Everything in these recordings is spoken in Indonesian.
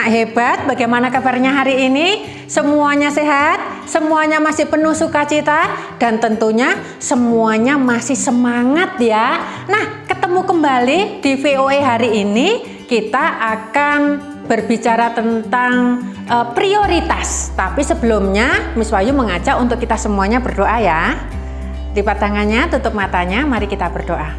anak-anak hebat, bagaimana kabarnya hari ini? Semuanya sehat? Semuanya masih penuh sukacita? Dan tentunya semuanya masih semangat ya. Nah, ketemu kembali di VOA hari ini. Kita akan berbicara tentang prioritas. Tapi sebelumnya Miss Wahyu mengajak untuk kita semuanya berdoa ya. Lipat tangannya, tutup matanya, mari kita berdoa.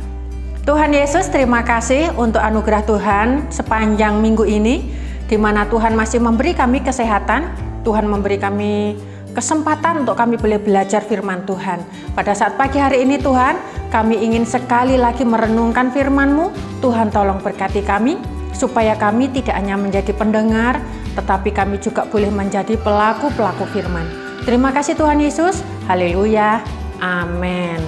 Tuhan Yesus, terima kasih untuk anugerah Tuhan sepanjang minggu ini, di mana Tuhan masih memberi kami kesehatan, Tuhan memberi kami kesempatan untuk kami boleh belajar firman Tuhan. Pada saat pagi hari ini Tuhan, kami ingin sekali lagi merenungkan firman-Mu. Tuhan tolong berkati kami, supaya kami tidak hanya menjadi pendengar, tetapi kami juga boleh menjadi pelaku-pelaku firman. Terima kasih Tuhan Yesus, haleluya, amin.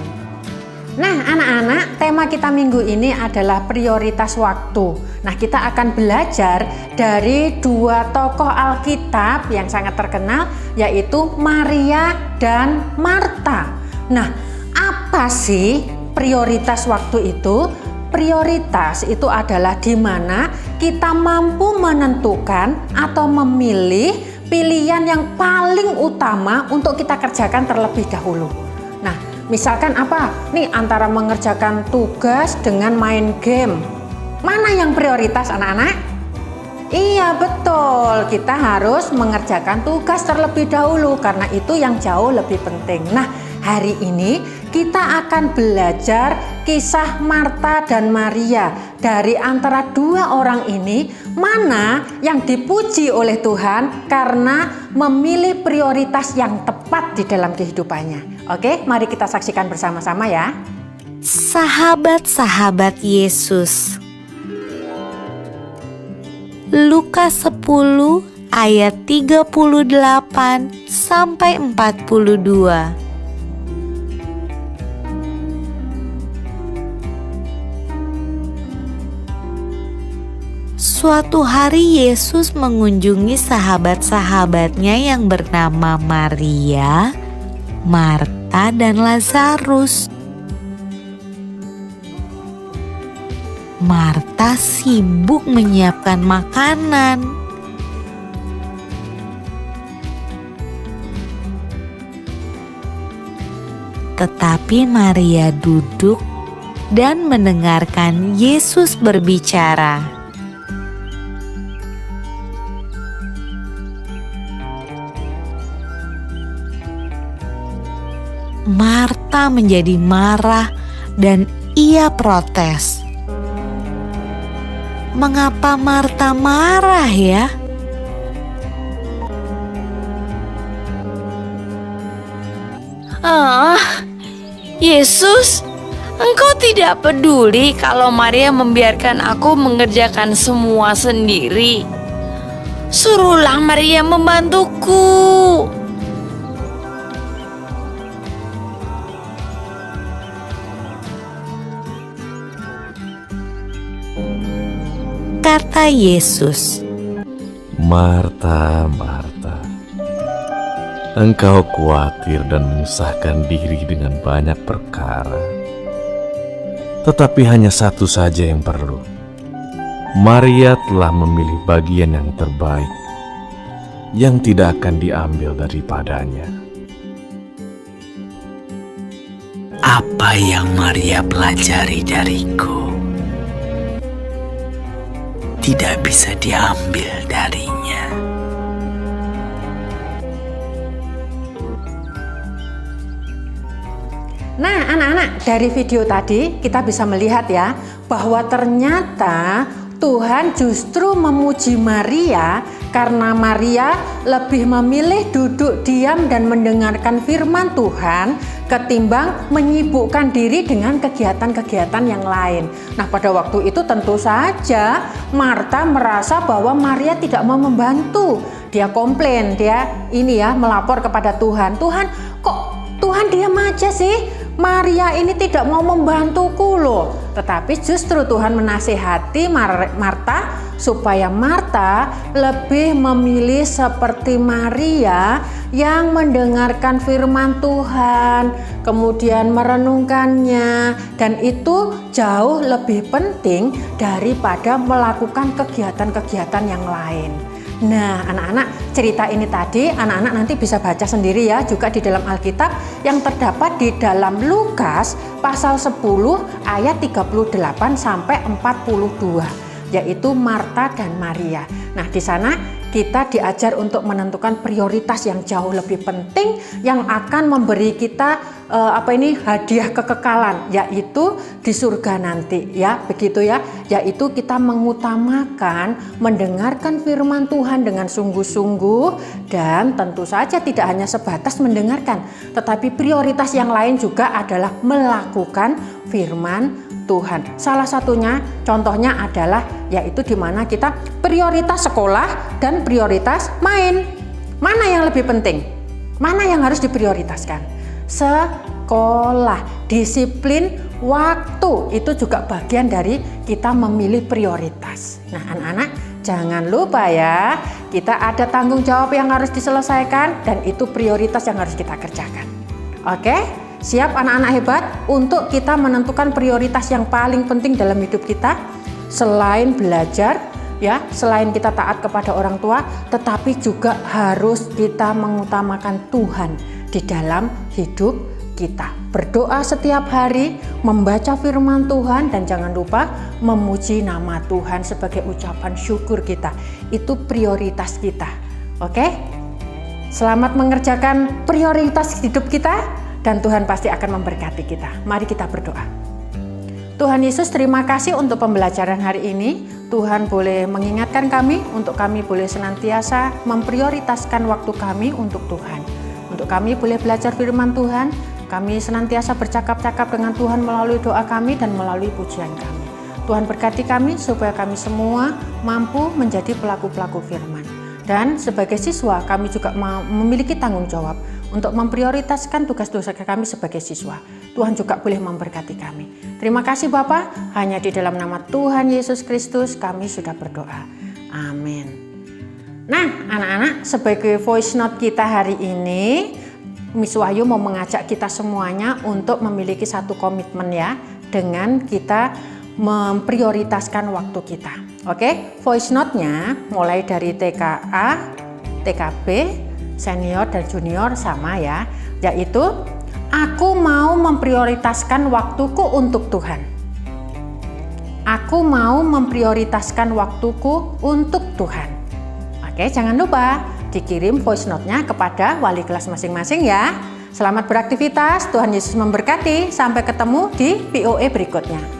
Nah anak-anak, tema kita minggu ini adalah prioritas waktu. Nah kita akan belajar dari dua tokoh Alkitab yang sangat terkenal, yaitu Maria dan Marta. Nah apa sih prioritas waktu itu? Prioritas itu adalah di mana kita mampu menentukan atau memilih pilihan yang paling utama untuk kita kerjakan terlebih dahulu. Nah misalkan apa? Nih antara mengerjakan tugas dengan main game. Mana yang prioritas anak-anak? Iya betul, kita harus mengerjakan tugas terlebih dahulu karena itu yang jauh lebih penting. Nah hari ini kita akan belajar kisah Marta dan Maria. Dari antara dua orang ini, mana yang dipuji oleh Tuhan karena memilih prioritas yang tepat di dalam kehidupannya. Oke, mari kita saksikan bersama-sama ya. Sahabat-sahabat Yesus. Lukas 10 ayat 38 sampai 42. Suatu hari Yesus mengunjungi sahabat-sahabatnya yang bernama Maria, Marta, dan Lazarus. Marta sibuk menyiapkan makanan. Tetapi Maria duduk dan mendengarkan Yesus berbicara. Marta menjadi marah dan ia protes. Mengapa Marta marah ya? Yesus, Engkau tidak peduli kalau Maria membiarkan aku mengerjakan semua sendiri. Suruhlah Maria membantuku. Kata Yesus, Marta, Marta, engkau khawatir dan menyusahkan diri dengan banyak perkara. Tetapi hanya satu saja yang perlu. Maria telah memilih bagian yang terbaik, yang tidak akan diambil daripadanya. Apa yang Maria pelajari dariku tidak bisa diambil darinya. Nah anak-anak, dari video tadi kita bisa melihat ya, bahwa ternyata Tuhan justru memuji Maria karena Maria lebih memilih duduk diam dan mendengarkan firman Tuhan ketimbang menyibukkan diri dengan kegiatan-kegiatan yang lain. Nah pada waktu itu tentu saja Marta merasa bahwa Maria tidak mau membantu. Dia komplain, dia melapor kepada Tuhan. Tuhan diam aja sih, Maria ini tidak mau membantuku loh. Tetapi justru Tuhan menasihati Marta supaya Marta lebih memilih seperti Maria yang mendengarkan firman Tuhan, kemudian merenungkannya, dan itu jauh lebih penting daripada melakukan kegiatan-kegiatan yang lain. Nah, anak-anak, cerita ini tadi anak-anak nanti bisa baca sendiri ya, juga di dalam Alkitab yang terdapat di dalam Lukas pasal 10 ayat 38 sampai 42, yaitu Marta dan Maria. Nah, di sana kita diajar untuk menentukan prioritas yang jauh lebih penting yang akan memberi kita hadiah kekekalan, yaitu di surga nanti ya, begitu ya. Yaitu kita mengutamakan mendengarkan firman Tuhan dengan sungguh-sungguh, dan tentu saja tidak hanya sebatas mendengarkan, tetapi prioritas yang lain juga adalah melakukan firman Tuhan. Salah satunya contohnya adalah yaitu di mana kita prioritas sekolah dan prioritas main. Mana yang lebih penting? Mana yang harus diprioritaskan? Sekolah, disiplin waktu itu juga bagian dari kita memilih prioritas. Nah, anak-anak jangan lupa ya, kita ada tanggung jawab yang harus diselesaikan dan itu prioritas yang harus kita kerjakan. Oke? Siap anak-anak hebat untuk kita menentukan prioritas yang paling penting dalam hidup kita, selain belajar ya, selain kita taat kepada orang tua, tetapi juga harus kita mengutamakan Tuhan di dalam hidup kita. Berdoa setiap hari, membaca firman Tuhan, dan jangan lupa memuji nama Tuhan sebagai ucapan syukur kita. Itu prioritas kita. Oke? Selamat mengerjakan prioritas hidup kita. Dan Tuhan pasti akan memberkati kita. Mari kita berdoa. Tuhan Yesus, terima kasih untuk pembelajaran hari ini. Tuhan boleh mengingatkan kami untuk kami boleh senantiasa memprioritaskan waktu kami untuk Tuhan. Untuk kami boleh belajar firman Tuhan, kami senantiasa bercakap-cakap dengan Tuhan melalui doa kami dan melalui pujian kami. Tuhan berkati kami supaya kami semua mampu menjadi pelaku-pelaku firman. Dan sebagai siswa kami juga memiliki tanggung jawab untuk memprioritaskan tugas-tugas kami sebagai siswa. Tuhan juga boleh memberkati kami. Terima kasih Bapa, hanya di dalam nama Tuhan Yesus Kristus kami sudah berdoa. Amin. Nah, anak-anak, sebagai voice note kita hari ini, Miss Wahyu mau mengajak kita semuanya untuk memiliki satu komitmen ya, dengan kita memprioritaskan waktu kita. Oke, voice note-nya mulai dari TKA, TKB, senior dan junior sama ya, yaitu aku mau memprioritaskan waktuku untuk Tuhan. Aku mau memprioritaskan waktuku untuk Tuhan. Oke, jangan lupa dikirim voice note-nya kepada wali kelas masing-masing ya. Selamat beraktivitas, Tuhan Yesus memberkati. Sampai ketemu di POE berikutnya.